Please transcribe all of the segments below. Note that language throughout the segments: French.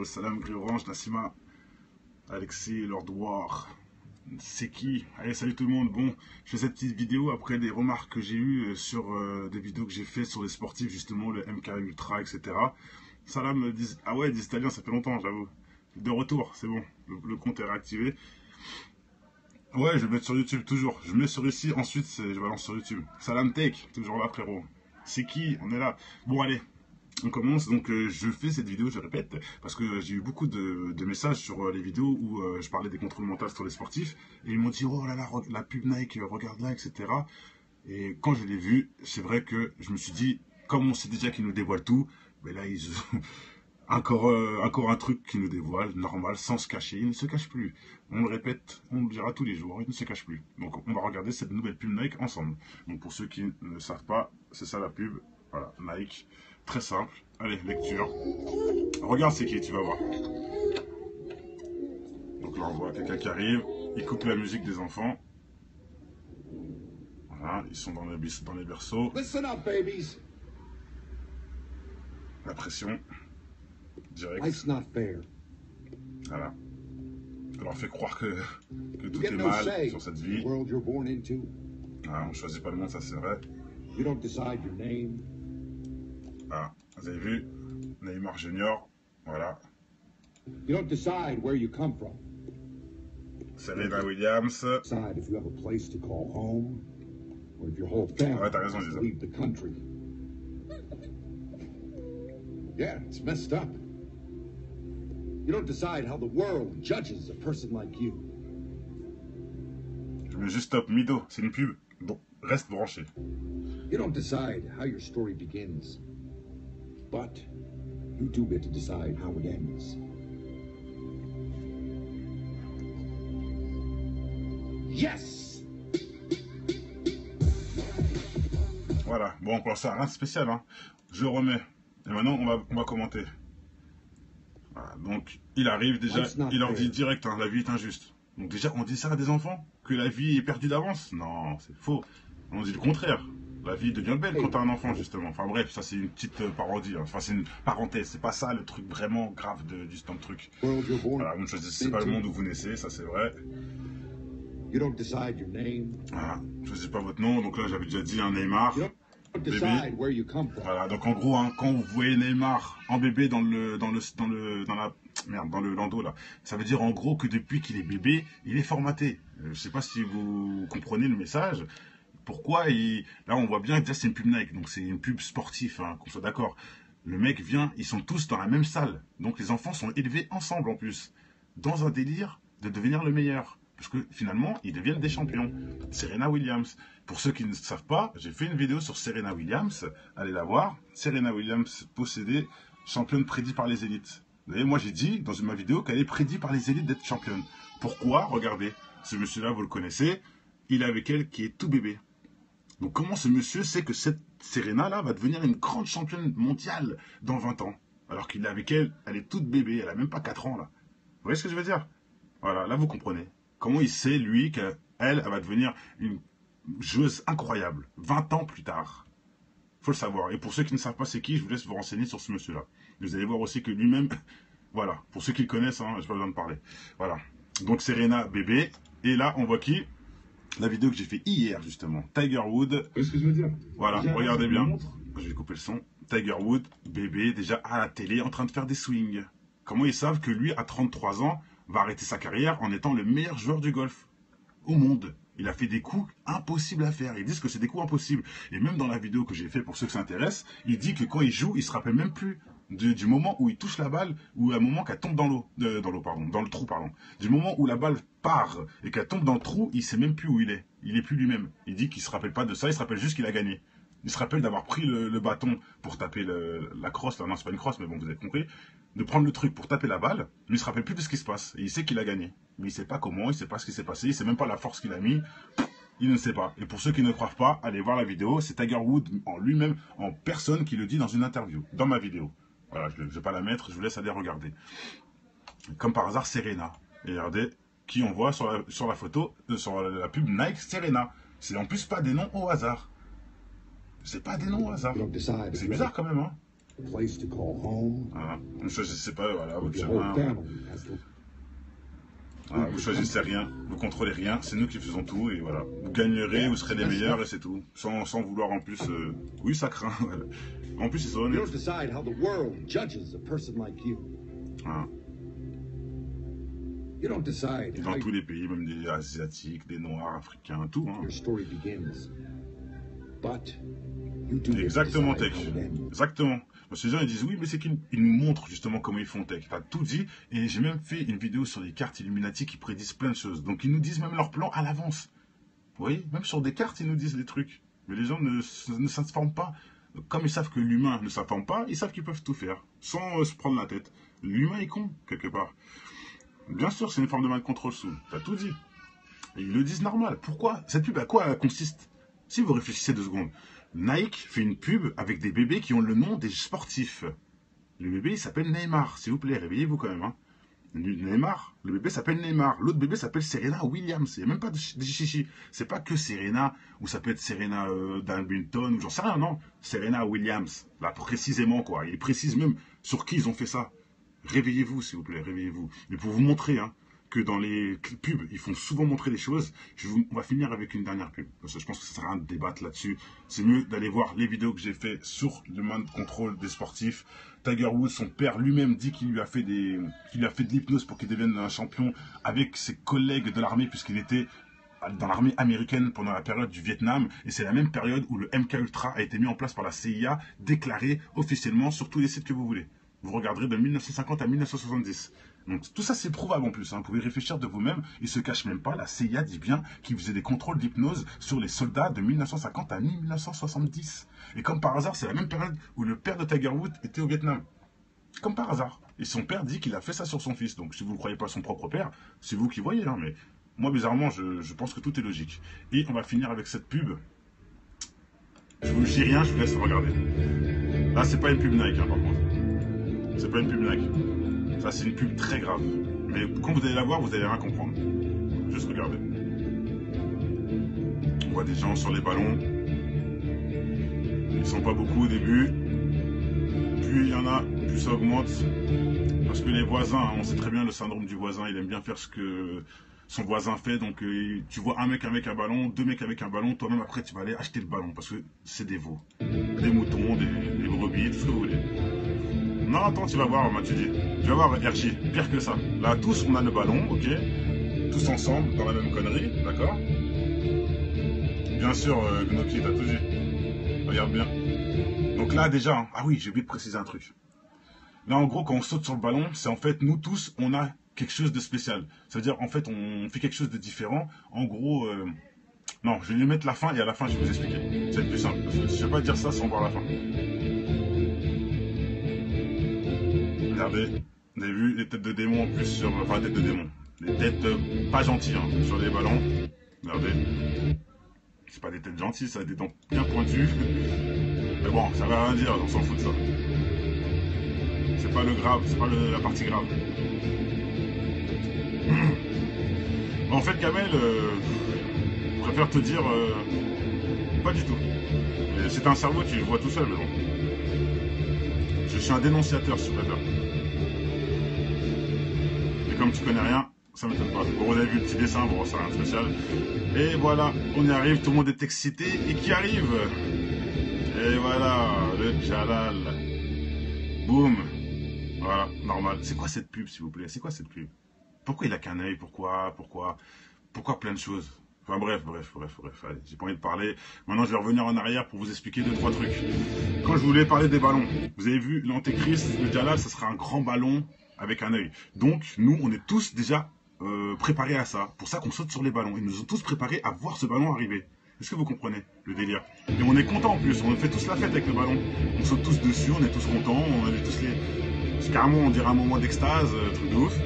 Salam Gris Orange, Nassima, Alexis, Lord War, c'est qui? Allez, salut tout le monde. Bon, je fais cette petite vidéo après des remarques que j'ai eues sur des vidéos que j'ai fait sur les sportifs, justement, le MK Ultra, etc. Salam me dit, ah ouais, des Italiens, ça fait longtemps, j'avoue. De retour, c'est bon, le compte est réactivé. Ouais, je vais mettre sur YouTube, toujours. Je mets sur ici, ensuite je balance sur YouTube. Salam Take, toujours là, frérot. C'est qui? On est là. Bon, allez. On commence, donc je fais cette vidéo, je répète, parce que j'ai eu beaucoup de messages sur les vidéos où je parlais des contrôles mentaux sur les sportifs, et ils m'ont dit, oh là là, la pub Nike, regarde là, etc. Et quand je l'ai vu, c'est vrai que je me suis dit, comme on sait déjà qu'ils nous dévoilent tout, mais là, ils ont encore un truc qui nous dévoile, normal, sans se cacher, il ne se cache plus. On le répète, on le dira tous les jours, il ne se cache plus. Donc on va regarder cette nouvelle pub Nike ensemble. Donc pour ceux qui ne savent pas, c'est ça la pub, voilà, Nike. Très simple. Allez, lecture. Regarde c'est qui, tu vas voir. Donc là, on voit quelqu'un qui arrive. Il coupe la musique des enfants. Voilà, ils sont dans les berceaux. Listen up, babies. La pression. Direct. Life's not fair. Voilà. On leur fait croire que tout est mal sur cette vie. World you're born into. Ah, on choisit pas le monde, ça c'est vrai. You don't decide your name. Ah, vous avez vu, Neymar Junior, voilà. You don't decide where you come from. Serena Williams. Decide if you have a place to call home, or if your whole family Ouais, t'as raison, has to Lisa. leave the country. Yeah, it's messed up. You don't decide how the world judges a person like you. Je mets juste stop, Mido, c'est une pub. Bon, reste branché. You don't decide how your story begins, but you do get to decide how it ends. Yes! Voilà, bon, pour ça, rien de spécial, hein. Je remets. Et maintenant, on va commenter. Voilà, donc, il arrive déjà, il leur dit direct, hein, la vie est injuste. Donc déjà, on dit ça à des enfants? Que la vie est perdue d'avance? Non, c'est faux. On dit le contraire. La vie devient belle quand t'as un enfant, justement. Enfin bref, ça c'est une petite parodie. Hein. Enfin, c'est une parenthèse. C'est pas ça le truc vraiment grave du stand truc. Voilà, vous ne choisissez pas le monde où vous naissez, ça c'est vrai. You don't decide your name. Voilà, je ne sais pas votre nom. Donc là, j'avais déjà dit un Neymar. Bébé. Voilà, donc en gros, hein, quand vous voyez Neymar en bébé dans le landau là, ça veut dire en gros que depuis qu'il est bébé, il est formaté. Je sais pas si vous comprenez le message. Pourquoi là on voit bien que déjà c'est une pub Nike, donc c'est une pub sportive, hein, qu'on soit d'accord. Le mec vient, ils sont tous dans la même salle, donc les enfants sont élevés ensemble en plus, dans un délire de devenir le meilleur. Parce que finalement, ils deviennent des champions. Serena Williams. Pour ceux qui ne savent pas, j'ai fait une vidéo sur Serena Williams. Allez la voir. Serena Williams possédée, championne prédite par les élites. Vous voyez, moi j'ai dit dans ma vidéo qu'elle est prédite par les élites d'être championne. Pourquoi? Regardez. Ce monsieur-là, vous le connaissez. Il est avec elle qui est tout bébé. Donc comment ce monsieur sait que cette Serena-là va devenir une grande championne mondiale dans 20 ans? Alors qu'il est avec elle, elle est toute bébé. Elle a même pas 4 ans là. Vous voyez ce que je veux dire? Voilà, là vous comprenez. Comment il sait, lui, qu'elle va devenir une joueuse incroyable, 20 ans plus tard? Faut le savoir. Et pour ceux qui ne savent pas c'est qui, je vous laisse vous renseigner sur ce monsieur-là. Vous allez voir aussi que lui-même, voilà, pour ceux qui le connaissent, hein, j'ai pas besoin de parler. Voilà. Donc Serena, bébé. Et là, on voit qui? La vidéo que j'ai fait hier, justement. Tiger Woods. Qu'est-ce que je veux dire? Voilà, regardez bien. Je vais couper le son. Tiger Woods, bébé, déjà à la télé, en train de faire des swings. Comment ils savent que lui, à 33 ans, va arrêter sa carrière en étant le meilleur joueur du golf au monde? Il a fait des coups impossibles à faire. Ils disent que c'est des coups impossibles. Et même dans la vidéo que j'ai fait pour ceux qui s'intéressent, il dit que quand il joue, il se rappelle même plus du moment où il touche la balle ou à un moment qu'elle tombe dans le trou, pardon. Du moment où la balle part et qu'elle tombe dans le trou, il sait même plus où il est. Il est plus lui-même. Il dit qu'il se rappelle pas de ça, il se rappelle juste qu'il a gagné. Il se rappelle d'avoir pris le bâton pour taper la crosse, là, non c'est pas une crosse, mais bon vous avez compris, de prendre le truc pour taper la balle, mais il se rappelle plus de ce qui se passe, et il sait qu'il a gagné. Mais il sait pas comment, il sait pas ce qui s'est passé, il sait même pas la force qu'il a mis, il ne sait pas. Et pour ceux qui ne croient pas, allez voir la vidéo, c'est Tiger Woods en lui-même, en personne qui le dit dans une interview, dans ma vidéo. Voilà, je ne vais pas la mettre, je vous laisse aller regarder. Comme par hasard, Serena. Et regardez qui on voit sur la photo, sur la pub Nike, Serena. C'est en plus pas des noms au hasard. C'est pas des noms au hasard. C'est bizarre quand même, hein. a place to call home. Voilà. Ne choisissez pas, voilà, votre Your whole chemin. family has to. Voilà, vous choisissez rien, vous contrôlez rien, c'est nous qui faisons tout et voilà. Vous gagnerez, vous serez les meilleurs et c'est tout. Sans vouloir en plus. Oui, ça craint. Voilà. En plus, ils sont You honnêtes. don't decide how the world judges a person like you. Voilà. You don't decide Et how dans tous les pays, même des Asiatiques, des Noirs, Africains, tout. Hein. your story begins. But you do get to Exactement, decide Tech. how it ends. Exactement. Parce que les gens ils disent oui, mais c'est qu'ils nous montrent justement comment ils font Tech. T'as tout dit. Et j'ai même fait une vidéo sur les cartes Illuminati qui prédisent plein de choses. Donc ils nous disent même leur plan à l'avance. Vous voyez, même sur des cartes, ils nous disent les trucs. Mais les gens ne s'informent pas. Comme ils savent que l'humain ne s'informe pas, ils savent qu'ils peuvent tout faire sans se prendre la tête. L'humain est con, quelque part. Bien sûr, c'est une forme de mind control sous. T'as tout dit. Et ils le disent normal. Pourquoi? Cette pub, à quoi elle consiste? Si vous réfléchissez 2 secondes. Nike fait une pub avec des bébés qui ont le nom des sportifs. Le bébé, il s'appelle Neymar. S'il vous plaît, réveillez-vous quand même. Hein. Neymar, le bébé s'appelle Neymar. L'autre bébé s'appelle Serena Williams. Il n'y a même pas de chichi. C'est pas que Serena, ou ça peut être Serena d'Hamilton, ou j'en sais rien, non. Serena Williams. Là, précisément, quoi. Il précise même sur qui ils ont fait ça. Réveillez-vous, s'il vous plaît, réveillez-vous. Mais pour vous montrer que dans les pubs, ils font souvent montrer des choses, on va finir avec une dernière pub. Parce que je pense que ça sert à rien de débattre là-dessus. C'est mieux d'aller voir les vidéos que j'ai fait sur le mind control des sportifs. Tiger Woods, son père lui-même dit qu'il lui a fait de l'hypnose pour qu'il devienne un champion avec ses collègues de l'armée, puisqu'il était dans l'armée américaine pendant la période du Vietnam, et c'est la même période où le MK Ultra a été mis en place par la CIA, déclaré officiellement sur tous les sites que vous voulez. Vous regarderez de 1950 à 1970. Donc tout ça c'est prouvable en plus, hein. Vous pouvez réfléchir de vous-même, il se cache même pas, la CIA dit bien qu'il faisait des contrôles d'hypnose sur les soldats de 1950 à 1970. Et comme par hasard, c'est la même période où le père de Tiger Woods était au Vietnam. Comme par hasard. Et son père dit qu'il a fait ça sur son fils. Donc si vous ne croyez pas son propre père, c'est vous qui voyez, hein. Mais moi bizarrement, je pense que tout est logique. Et on va finir avec cette pub. Je vous dis rien, je vous laisse regarder. Là c'est pas une pub Nike, hein, par contre. C'est pas une pub Nike. Ça, c'est une pub très grave. Mais quand vous allez la voir, vous allez rien comprendre. Juste regardez. On voit des gens sur les ballons. Ils sont pas beaucoup au début. Plus il y en a, plus ça augmente. Parce que les voisins, on sait très bien le syndrome du voisin. Il aime bien faire ce que son voisin fait. Donc, tu vois un mec avec un ballon, 2 mecs avec un ballon. Toi-même, après, tu vas aller acheter le ballon. Parce que c'est des veaux. Des moutons, des brebis, tout ce que vous voulez. Non, attends, tu vas voir, tu dis. Tu vas voir, RJ, pire que ça. Là, tous, on a le ballon, ok. Tous ensemble, dans la même connerie, d'accord. Bien sûr, Gnocchi, t'as tout dit. Regarde bien. Donc là, déjà, ah oui, j'ai oublié de préciser un truc. Là, en gros, quand on saute sur le ballon, c'est en fait, nous tous, on a quelque chose de spécial. C'est-à-dire, en fait, on fait quelque chose de différent. En gros, non, je vais lui mettre la fin et à la fin, je vais vous expliquer. C'est le plus simple. Parce que je ne vais pas dire ça sans voir la fin. Regardez, vous avez vu les têtes de démons en plus sur... Enfin, têtes de démons. Les têtes pas gentilles, hein, sur les ballons. Regardez. C'est pas des têtes gentilles, ça a des dents bien pointues. Mais bon, ça va rien dire, on s'en fout de ça. C'est pas le grave, c'est pas la partie grave. En fait, Kamel, je préfère te dire... pas du tout. Si t'as un cerveau, tu le vois tout seul, mais bon. Je suis un dénonciateur, si tu préfères. Et comme tu connais rien, ça m'étonne pas. Bon, vous avez vu le petit dessin, bon, c'est rien de spécial. Et voilà, on y arrive, tout le monde est excité. Et qui arrive? Et voilà, le Jalal. Boum. Voilà, normal. C'est quoi cette pub, s'il vous plaît? C'est quoi cette pub? Pourquoi il a qu'un œil? Pourquoi plein de choses? Enfin bref, allez, j'ai pas envie de parler. Maintenant, je vais revenir en arrière pour vous expliquer 2-3 trucs. Quand je voulais parler des ballons, vous avez vu, l'Antéchrist, le Jalal, ça sera un grand ballon avec un œil. Donc, nous, on est tous déjà préparés à ça. Pour ça qu'on saute sur les ballons. Ils nous ont tous préparés à voir ce ballon arriver. Est-ce que vous comprenez le délire? Et on est contents en plus, on fait tous la fête avec le ballon. On saute tous dessus, on est tous contents, on est tous les... Carrément, on dirait un moment d'extase, truc de ouf.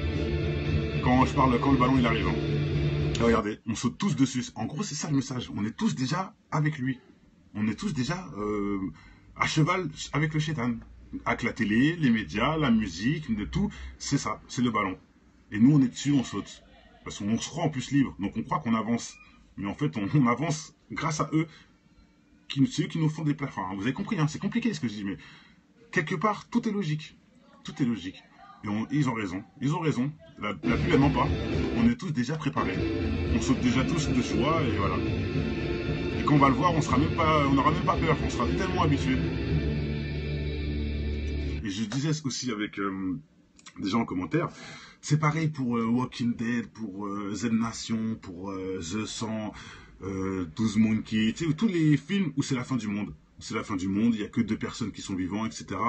Quand le ballon il arrive. Hein. Regardez, on saute tous dessus. En gros, c'est ça le message. On est tous déjà avec lui. On est tous déjà à cheval avec le shaitan. Avec la télé, les médias, la musique, de tout. C'est ça, c'est le ballon. Et nous, on est dessus, on saute. Parce qu'on se croit en plus libre. Donc on croit qu'on avance. Mais en fait, on avance grâce à eux. C'est eux qui nous font des plafonds. Vous avez compris, hein, c'est compliqué ce que je dis. Mais quelque part, tout est logique. Tout est logique. Et ils ont raison. Ils ont raison. La pub, elle ment pas. On est tous déjà préparés. On saute déjà tous de choix et voilà. Et quand on va le voir, on n'aura même pas peur. On sera tellement habitué. Et je disais aussi avec des gens en commentaire, c'est pareil pour Walking Dead, pour Z Nation, pour The 100, 12 Monkeys, tu sais, tous les films où c'est la fin du monde. C'est la fin du monde, il n'y a que 2 personnes qui sont vivantes, etc.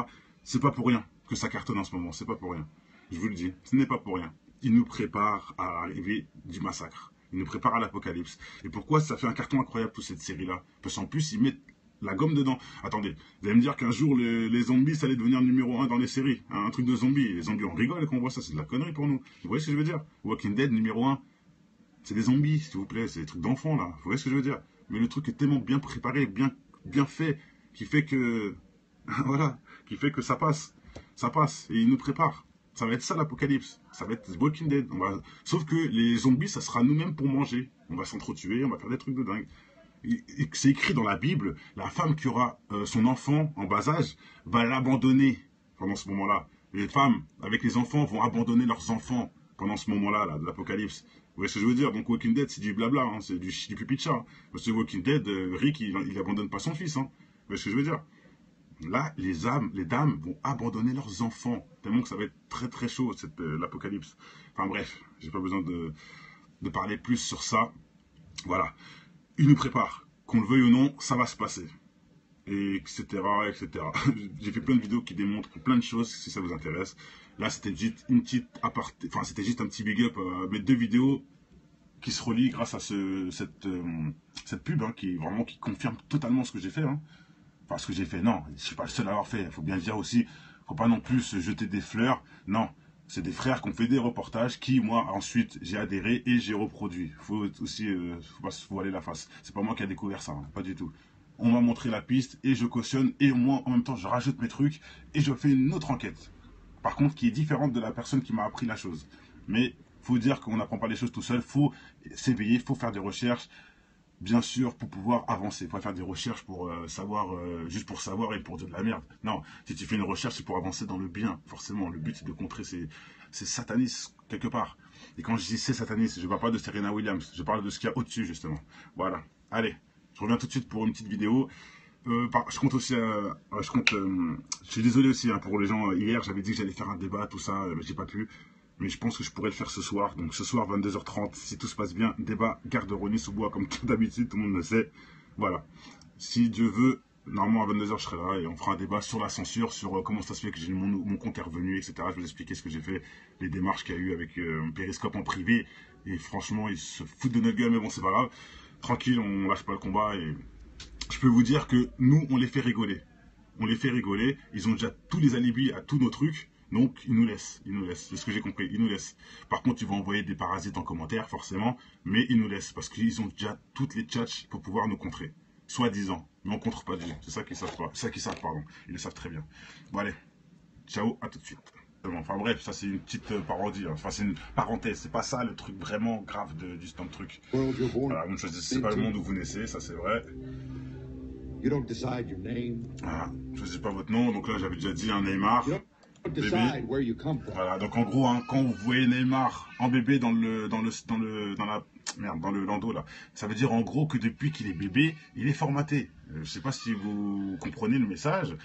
C'est pas pour rien que ça cartonne en ce moment, c'est pas pour rien. Je vous le dis, ce n'est pas pour rien. Ils nous préparent à l'arrivée du massacre. Ils nous préparent à l'apocalypse. Et pourquoi ça fait un carton incroyable, toute cette série-là? Parce qu'en plus, ils mettent la gomme dedans. Attendez, vous allez me dire qu'un jour, les zombies, ça allait devenir numéro 1 dans les séries. Hein, un truc de zombies. Les zombies, on rigole quand on voit ça, c'est de la connerie pour nous. Vous voyez ce que je veux dire? Walking Dead, numéro 1. C'est des zombies, s'il vous plaît. C'est des trucs d'enfants, là. Vous voyez ce que je veux dire? Mais le truc est tellement bien préparé, bien fait, qui fait que... voilà, qui fait que ça passe. Ça passe. Et ils nous préparent. Ça va être ça l'apocalypse. Ça va être Walking Dead. Sauf que les zombies, ça sera nous-mêmes pour manger. On va s'entretuer, on va faire des trucs de dingue. C'est écrit dans la Bible, la femme qui aura son enfant en bas âge va l'abandonner pendant ce moment-là. Les femmes avec les enfants vont abandonner leurs enfants pendant ce moment-là là, de l'apocalypse. Vous voyez ce que je veux dire? Donc Walking Dead, c'est du blabla, hein, c'est du pipi de chat. Hein. Parce que Walking Dead, Rick, il abandonne pas son fils. Hein. Vous voyez ce que je veux dire? Là, les dames vont abandonner leurs enfants. Tellement que ça va être très très chaud, l'apocalypse. Enfin bref, j'ai pas besoin de parler plus sur ça. Voilà. Ils nous préparent. Qu'on le veuille ou non, ça va se passer. Et etc. etc. J'ai fait plein de vidéos qui démontrent plein de choses, si ça vous intéresse. Là, c'était juste une petite aparté, enfin, c'était juste un petit big up à mes 2 vidéos qui se relient grâce à cette pub, hein, qui confirme totalement ce que j'ai fait. Hein. Enfin, ce que j'ai fait, non, je ne suis pas le seul à l'avoir fait. Il faut bien le dire aussi. Il ne faut pas non plus se jeter des fleurs. Non, c'est des frères qui ont fait des reportages qui, moi, ensuite, j'ai adhéré et j'ai reproduit. Il faut aussi, faut pas se voiler la face. C'est pas moi qui ai découvert ça, hein, pas du tout. On m'a montré la piste et je cautionne et moi, en même temps, je rajoute mes trucs et je fais une autre enquête. Par contre, qui est différente de la personne qui m'a appris la chose. Mais faut dire qu'on n'apprend pas les choses tout seul. Faut s'éveiller, faut faire des recherches. Bien sûr, pour pouvoir avancer, pas faire des recherches pour savoir, juste pour savoir et pour dire de la merde. Non, si tu fais une recherche, c'est pour avancer dans le bien, forcément. Le but, c'est de contrer ces satanistes, quelque part. Et quand je dis c'est sataniste, je ne parle pas de Serena Williams, je parle de ce qu'il y a au-dessus, justement. Voilà. Allez, je reviens tout de suite pour une petite vidéo. Je compte aussi, je suis désolé aussi hein, pour les gens. Hier, j'avais dit que j'allais faire un débat, tout ça, j'ai pas pu. Mais je pense que je pourrais le faire ce soir. Donc ce soir, 22h30, si tout se passe bien, débat garde Rosny-sous-Bois, comme d'habitude, tout le monde le sait. Voilà. Si Dieu veut, normalement à 22h, je serai là et on fera un débat sur la censure, sur comment ça se fait que j'ai mon compte est revenu, etc. Je vais vous expliquer ce que j'ai fait, les démarches qu'il y a eu avec Periscope en privé. Et franchement, ils se foutent de notre gueule, mais bon, c'est pas grave. Tranquille, on lâche pas le combat. Et je peux vous dire que nous, on les fait rigoler. On les fait rigoler. Ils ont déjà tous les alibis à tous nos trucs. Donc, ils nous laissent, c'est ce que j'ai compris, ils nous laissent. Par contre, ils vont envoyer des parasites en commentaire, forcément, mais ils nous laissent, parce qu'ils ont déjà toutes les tchatches pour pouvoir nous contrer. Soi-disant, mais on ne contre pas Dieu, c'est ça qu'ils savent pas, c'est ça qu'ils savent, pardon, ils le savent très bien. Bon allez, ciao, à tout de suite. Enfin bref, ça c'est une petite parodie, hein. Enfin c'est une parenthèse, c'est pas ça le truc vraiment grave du stand truc. Voilà, vous ne choisissez pas le monde où vous naissez, ça c'est vrai. Voilà, ne choisissez pas votre nom, donc là j'avais déjà dit un Neymar. Bébé. Voilà, donc en gros, hein, quand vous voyez Neymar en bébé dans le landau là, ça veut dire en gros que depuis qu'il est bébé, il est formaté. Je sais pas si vous comprenez le message.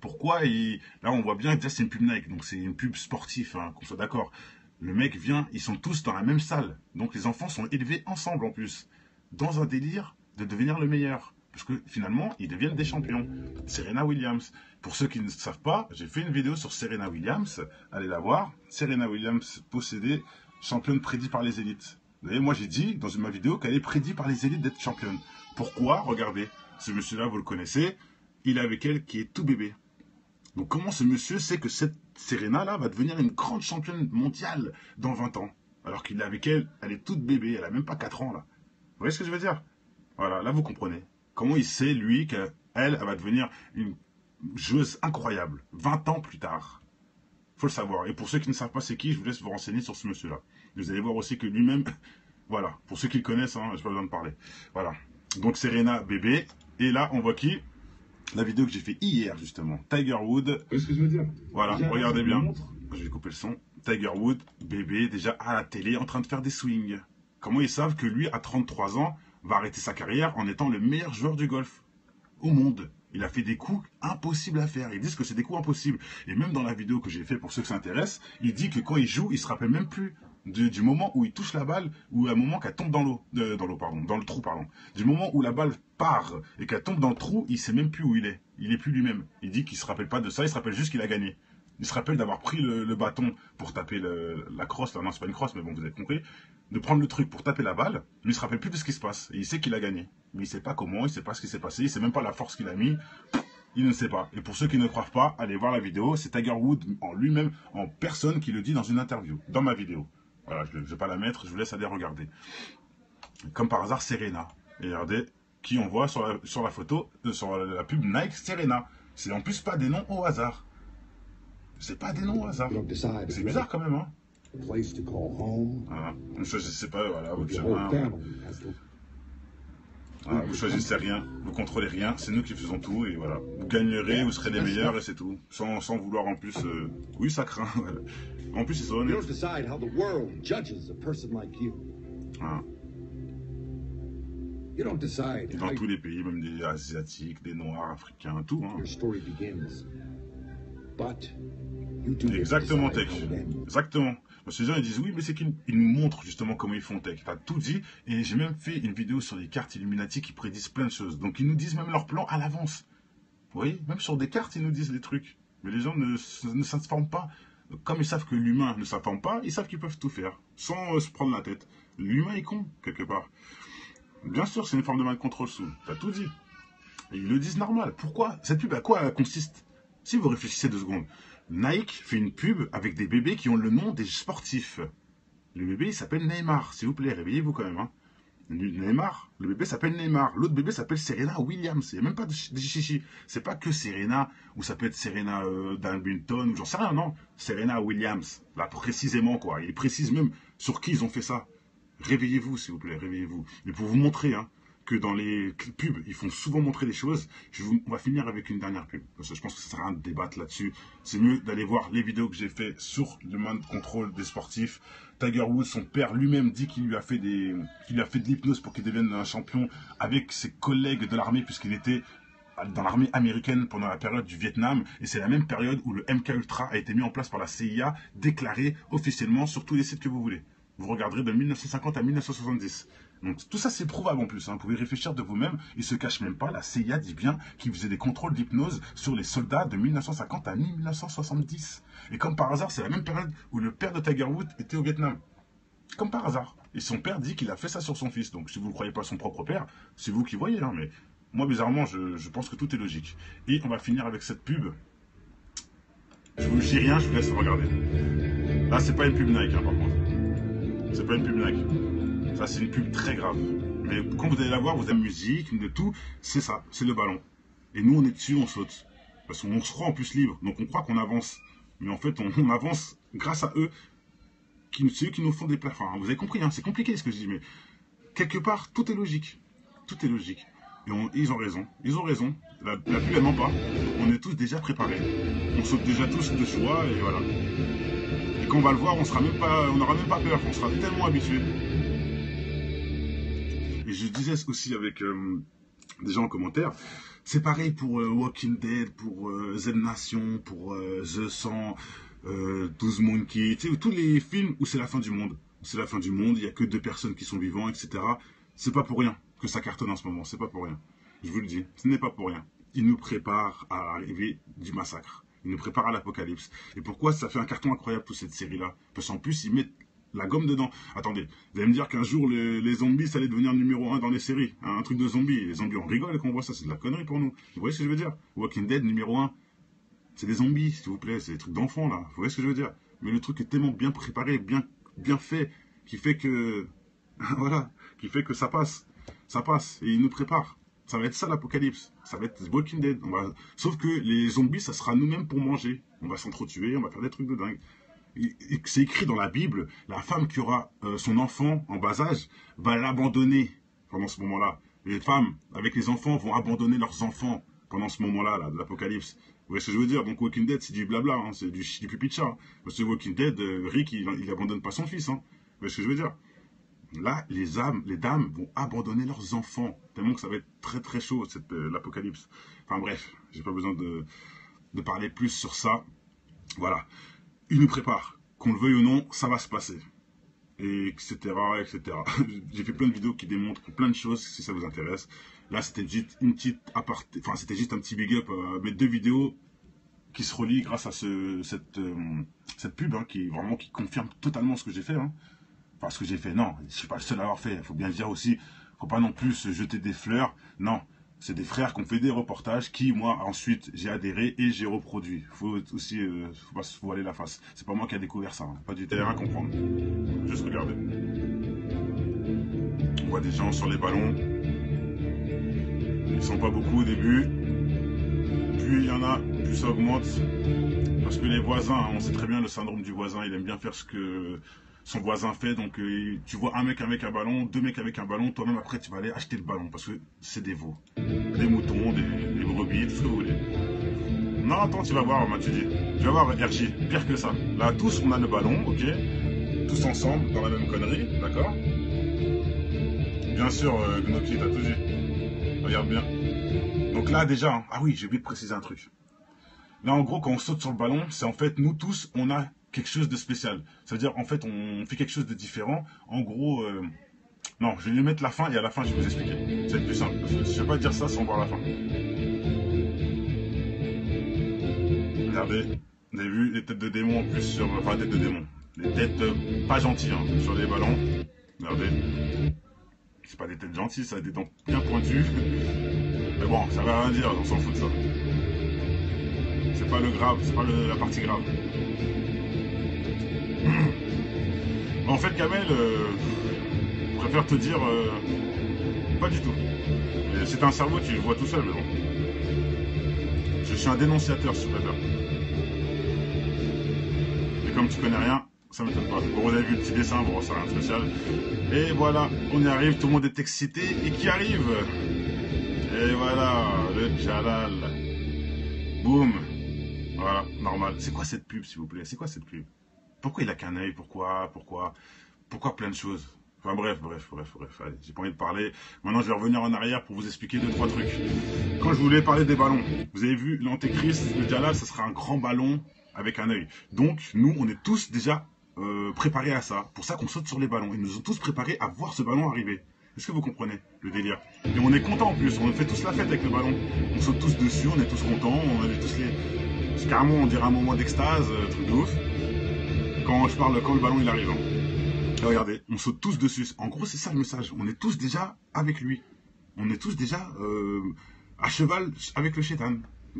Pourquoi là on voit bien que déjà c'est une pub Nike, donc c'est une pub sportive, hein, qu'on soit d'accord. Le mec vient, ils sont tous dans la même salle, donc les enfants sont élevés ensemble en plus, dans un délire de devenir le meilleur. Parce que finalement, ils deviennent des champions. Serena Williams. Pour ceux qui ne savent pas, j'ai fait une vidéo sur Serena Williams. Allez la voir. Serena Williams possédée, championne prédite par les élites. Vous voyez, moi j'ai dit dans ma vidéo qu'elle est prédite par les élites d'être championne. Pourquoi? Regardez. Ce monsieur-là, vous le connaissez. Il est avec elle qui est tout bébé. Donc comment ce monsieur sait que cette Serena-là va devenir une grande championne mondiale dans 20 ans? Alors qu'il est avec elle, elle est toute bébé. Elle a même pas 4 ans là. Vous voyez ce que je veux dire? Voilà, là vous comprenez. Comment il sait, lui, qu'elle va devenir une joueuse incroyable, 20 ans plus tard? Il faut le savoir. Et pour ceux qui ne savent pas c'est qui, je vous laisse vous renseigner sur ce monsieur-là. Vous allez voir aussi que lui-même, voilà, pour ceux qui le connaissent, hein, je n'ai pas besoin de parler. Voilà. Donc Serena, bébé. Et là, on voit qui? La vidéo que j'ai fait hier, justement. Tiger Woods. Vous voyez ce que je veux dire? Voilà, Déjà, regardez ça bien. montre. Je vais couper le son. Tiger Woods, bébé, déjà à la télé, en train de faire des swings. Comment ils savent que lui, à 33 ans, va arrêter sa carrière en étant le meilleur joueur du golf au monde? Il a fait des coups impossibles à faire. Ils disent que c'est des coups impossibles. Et même dans la vidéo que j'ai fait pour ceux qui s'intéressent, il dit que quand il joue, il se rappelle même plus du moment où il touche la balle ou un moment qu'elle tombe dans l'eau, dans le trou, pardon. Du moment où la balle part et qu'elle tombe dans le trou, il sait même plus où il est. Il est plus lui-même. Il dit qu'il se rappelle pas de ça, il se rappelle juste qu'il a gagné. Il se rappelle d'avoir pris le bâton pour taper la crosse. Non, c'est pas une crosse, mais bon, vous avez compris. De prendre le truc pour taper la balle, mais il se rappelle plus de ce qui se passe. Et il sait qu'il a gagné. Mais il sait pas comment, il sait pas ce qui s'est passé, il sait même pas la force qu'il a mis. Il ne sait pas. Et pour ceux qui ne croient pas, allez voir la vidéo. C'est Tiger Woods en lui-même, en personne, qui le dit dans une interview, dans ma vidéo. Voilà, je ne vais pas la mettre, je vous laisse aller regarder. Comme par hasard, Serena. Et regardez qui on voit sur la photo, sur la pub Nike, Serena. C'est en plus pas des noms au hasard. C'est pas des noms au hasard. C'est bizarre quand même, hein. Voilà. Je ne sais pas, voilà. Voilà, vous choisissez rien, vous contrôlez rien, c'est nous qui faisons tout et voilà. Vous gagnerez, vous serez les meilleurs et c'est tout. Sans vouloir en plus... Oui, ça craint. En plus, ils sont honnêtes. Voilà. Dans tous les pays, même des Asiatiques, des Noirs, Africains, tout. Hein. Exactement, Tech. Exactement. Parce que les gens ils disent oui, mais c'est qu'ils nous montrent justement comment ils font Tech. T'as tout dit. Et j'ai même fait une vidéo sur les cartes Illuminati qui prédisent plein de choses. Donc ils nous disent même leur plan à l'avance. Vous voyez, même sur des cartes, ils nous disent des trucs. Mais les gens ne s'informent pas. Comme ils savent que l'humain ne s'informe pas, ils savent qu'ils peuvent tout faire. Sans se prendre la tête. L'humain est con, quelque part. Bien sûr, c'est une forme de mind control sous. T'as tout dit. Et ils le disent normal. Pourquoi? Cette pub, à quoi elle consiste? Si vous réfléchissez 2 secondes. Nike fait une pub avec des bébés qui ont le nom des sportifs. Le bébé, il s'appelle Neymar. S'il vous plaît, réveillez-vous quand même. Hein. Neymar, le bébé s'appelle Neymar. L'autre bébé s'appelle Serena Williams. Il n'y a même pas de chichi. C'est pas que Serena, ou ça peut être Serena d'Hamilton, ou j'en sais rien, non. Serena Williams. Là, précisément, quoi. Il précise même sur qui ils ont fait ça. Réveillez-vous, s'il vous plaît, réveillez-vous. Et pour vous montrer, hein, que dans les pubs, ils font souvent montrer des choses. On va finir avec une dernière pub. Parce que je pense que ça sert à rien de débattre là-dessus. C'est mieux d'aller voir les vidéos que j'ai fait sur le mind control des sportifs. Tiger Woods, son père lui-même dit qu'il lui a fait de l'hypnose pour qu'il devienne un champion avec ses collègues de l'armée, puisqu'il était dans l'armée américaine pendant la période du Vietnam. Et c'est la même période où le MK Ultra a été mis en place par la CIA, déclaré officiellement sur tous les sites que vous voulez. Vous regarderez de 1950 à 1970. Donc tout ça c'est prouvable en plus, hein. Vous pouvez réfléchir de vous-même, il se cache même pas, la CIA dit bien qu'il faisait des contrôles d'hypnose sur les soldats de 1950 à 1970. Et comme par hasard, c'est la même période où le père de Tiger Woods était au Vietnam. Comme par hasard. Et son père dit qu'il a fait ça sur son fils. Donc si vous ne croyez pas à son propre père, c'est vous qui voyez, hein. Mais moi bizarrement, je pense que tout est logique. Et on va finir avec cette pub. Je vous dis rien, je vous laisse regarder. Là c'est pas une pub Nike, hein, par contre. C'est pas une pub Nike. Ça, c'est une pub très grave. Mais quand vous allez la voir, vous avez la musique, de tout, c'est ça, c'est le ballon. Et nous, on est dessus, on saute. Parce qu'on se croit en plus libre. Donc, on croit qu'on avance. Mais en fait, on avance grâce à eux. C'est eux qui nous font des plafonds. Enfin, vous avez compris, hein, c'est compliqué ce que je dis. Mais quelque part, tout est logique. Tout est logique. Et ils ont raison. Ils ont raison. La pub, elle ment pas. On est tous déjà préparés. On saute déjà tous de joie et voilà. Et quand on va le voir, on n'aura même pas peur. On sera tellement habitué. Et je disais aussi avec des gens en commentaire, c'est pareil pour Walking Dead, pour Z Nation, pour The 100, 12 Monkeys, tu sais, tous les films où c'est la fin du monde. C'est la fin du monde, il n'y a que 2 personnes qui sont vivantes, etc. C'est pas pour rien que ça cartonne en ce moment, c'est pas pour rien. Je vous le dis, ce n'est pas pour rien. Ils nous préparent à l'arrivée du massacre. Ils nous préparent à l'apocalypse. Et pourquoi ça fait un carton incroyable toute cette série-là? Parce qu'en plus, ils mettent la gomme dedans. Attendez, vous allez me dire qu'un jour, les zombies, ça allait devenir numéro 1 dans les séries. Hein, un truc de zombies. Les zombies, on rigole quand on voit ça, c'est de la connerie pour nous. Vous voyez ce que je veux dire? Walking Dead, numéro 1. C'est des zombies, s'il vous plaît. C'est des trucs d'enfants, là. Vous voyez ce que je veux dire? Mais le truc est tellement bien préparé, bien fait, qui fait que... voilà, qui fait que ça passe. Ça passe. Et ils nous préparent. Ça va être ça, l'apocalypse. Ça va être Walking Dead. Sauf que les zombies, ça sera nous-mêmes pour manger. On va s'entretuer, on va faire des trucs de dingue. C'est écrit dans la Bible, la femme qui aura son enfant en bas âge va l'abandonner pendant ce moment-là. Les femmes avec les enfants vont abandonner leurs enfants pendant ce moment-là, là, de l'apocalypse. Vous voyez ce que je veux dire? Donc Walking Dead, c'est du blabla, hein, c'est du pipi de chat. Hein. Parce que Walking Dead, Rick, il abandonne pas son fils. Hein. Vous voyez ce que je veux dire? Là, les dames vont abandonner leurs enfants. Tellement que ça va être très très chaud, l'apocalypse. Enfin bref, j'ai pas besoin de parler plus sur ça. Voilà. Il nous prépare. Qu'on le veuille ou non, ça va se passer. Et etc. etc. J'ai fait plein de vidéos qui démontrent plein de choses, si ça vous intéresse. Là, c'était juste une petite aparté, enfin, c'était juste un petit big up à mes 2 vidéos qui se relient grâce à cette pub, hein, qui confirme totalement ce que j'ai fait. Hein. Enfin, ce que j'ai fait, non, je suis pas le seul à l'avoir fait. Il faut bien le dire aussi. Faut pas non plus se jeter des fleurs. Non, c'est des frères qui ont fait des reportages qui, moi, ensuite, j'ai adhéré et j'ai reproduit. Faut aussi, faut pas se voiler la face. C'est pas moi qui a découvert ça. Hein. Pas du terrain à comprendre. Juste regarder. On voit des gens sur les ballons. Ils sont pas beaucoup au début. Plus il y en a, plus ça augmente. Parce que les voisins, on sait très bien le syndrome du voisin. Il aime bien faire ce que son voisin fait. Donc tu vois un mec avec un ballon, 2 mecs avec un ballon. Toi-même après tu vas aller acheter le ballon. Parce que c'est des veaux. Des moutons, des brebis, tout ce que vous voulez. Non, attends, tu vas voir, tu dis. Tu vas voir RJ, pire que ça. Là, tous on a le ballon, ok. Tous ensemble, dans la même connerie, d'accord. Bien sûr, Gnocchi, t'as tout dit. Regarde bien. Donc là, déjà, hein, ah oui, j'ai oublié de préciser un truc. Là, en gros, quand on saute sur le ballon, c'est en fait, nous tous, on a quelque chose de spécial. C'est-à-dire, en fait, on fait quelque chose de différent. En gros, non, je vais lui mettre la fin et à la fin, je vais vous expliquer. C'est plus simple. Parce que je ne vais pas dire ça sans voir la fin. Regardez, vous avez vu les têtes de démons en plus sur... Enfin, têtes de démons. Les têtes pas gentilles, hein, sur les ballons. Regardez. C'est pas des têtes gentilles, ça a des dents bien pointues. Mais bon, ça va rien dire, on s'en fout de ça. C'est pas le grave, c'est pas la partie grave. En fait, Kamel, je préfère te dire, pas du tout. C'est un cerveau, tu le vois tout seul, mais bon. Je suis un dénonciateur, si tu préfères. Et comme tu connais rien, ça m'étonne pas. Bon, vous avez vu le petit dessin, bon, c'est rien de spécial. Et voilà, on y arrive, tout le monde est excité. Et qui arrive? Et voilà, le Jalal. Boum. Voilà, normal. C'est quoi cette pub, s'il vous plaît? C'est quoi cette pub? Pourquoi il a qu'un œil? Pourquoi plein de choses? Enfin bref. Allez, j'ai pas envie de parler. Maintenant, je vais revenir en arrière pour vous expliquer 2-3 trucs. Quand je voulais parler des ballons, vous avez vu, l'Antéchrist, le Jalal, ça sera un grand ballon avec un œil. Donc, nous, on est tous déjà préparés à ça. Pour ça qu'on saute sur les ballons. Ils nous ont tous préparés à voir ce ballon arriver. Est-ce que vous comprenez le délire? Et on est contents en plus. On fait tous la fête avec le ballon. On saute tous dessus, on est tous contents. On avait tous les... Carrément, on dirait un moment d'extase, truc de ouf. Quand le ballon il arrive. Hein. Et regardez, on saute tous dessus. En gros, c'est ça le message. On est tous déjà avec lui. On est tous déjà à cheval avec le shaitan.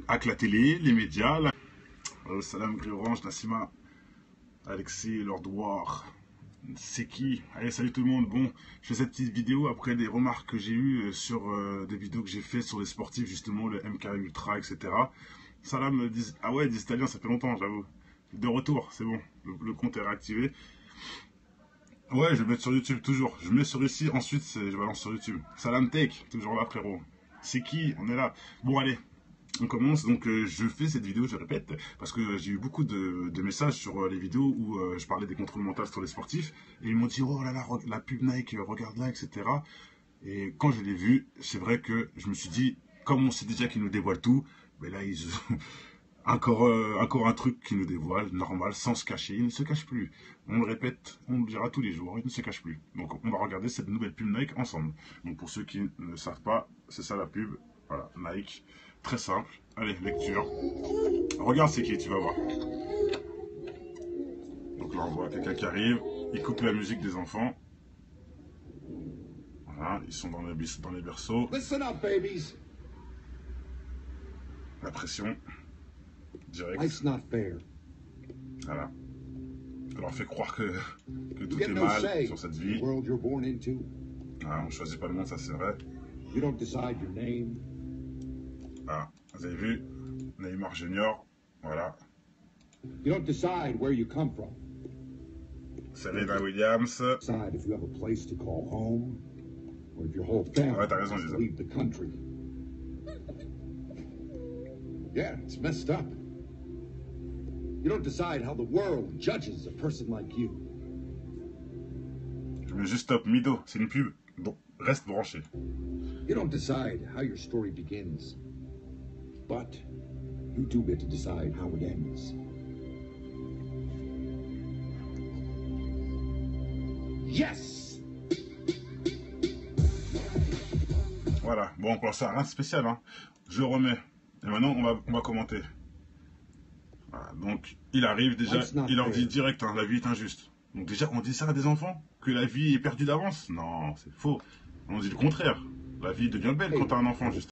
Avec la télé, les médias. Salam Gris Orange, Nassima, Alexis, Lord War. C'est qui? Allez, salut tout le monde. Bon, je fais cette petite vidéo après des remarques que j'ai eues sur des vidéos que j'ai fait sur les sportifs, justement, le MK Ultra, etc. Salam me dit, ah ouais, des Italiens, ça fait longtemps, j'avoue. De retour, c'est bon, le compte est réactivé. Ouais, je vais mettre sur YouTube, toujours. Je mets sur ici, ensuite je balance sur YouTube. Salam Tech, toujours là, frérot. C'est qui? On est là. Bon, allez, on commence. Donc, je fais cette vidéo, je répète, parce que j'ai eu beaucoup de messages sur les vidéos où je parlais des contrôles mentaux sur les sportifs. Et ils m'ont dit, oh là là, la pub Nike, regarde là, etc. Et quand je l'ai vu, c'est vrai que je me suis dit, comme on sait déjà qu'ils nous dévoilent tout, mais là, ils... encore un truc qui nous dévoile, normal, sans se cacher. Il ne se cache plus. On le répète, on le dira tous les jours, il ne se cache plus. Donc on va regarder cette nouvelle pub Nike ensemble. Donc pour ceux qui ne savent pas, c'est ça la pub. Voilà, Nike. Très simple. Allez, lecture. Regarde c'est qui, tu vas voir. Donc là on voit quelqu'un qui arrive, il coupe la musique des enfants. Voilà, ils sont dans les berceaux. Listen up, babies. La pression. Direct. Life's not fair. Voilà. On leur fait croire que tout est mal sur cette vie. Voilà, on ne choisit pas le monde, ça c'est vrai. You don't decide your name. Ah, vous avez vu, Neymar Junior, voilà. You don't decide where you come from. Serena Williams. Decide if you have a place to call home, or if your whole family Ouais, t'as raison, has to leave the country. Yeah, it's messed up. You don't decide how the world judges a person like you. Je mets juste stop, Mido, c'est une pub. Bon, reste branché. You don't decide how your story begins, but you do get to decide how it ends. Yes! Voilà, bon, pour ça, rien de spécial, hein. Je remets. Et maintenant, on va commenter. Voilà, donc, il arrive déjà, il leur dit direct, hein, la vie est injuste. Donc déjà, on dit ça à des enfants? Que la vie est perdue d'avance? Non, c'est faux. On dit le contraire. La vie devient belle quand t'as un enfant, juste.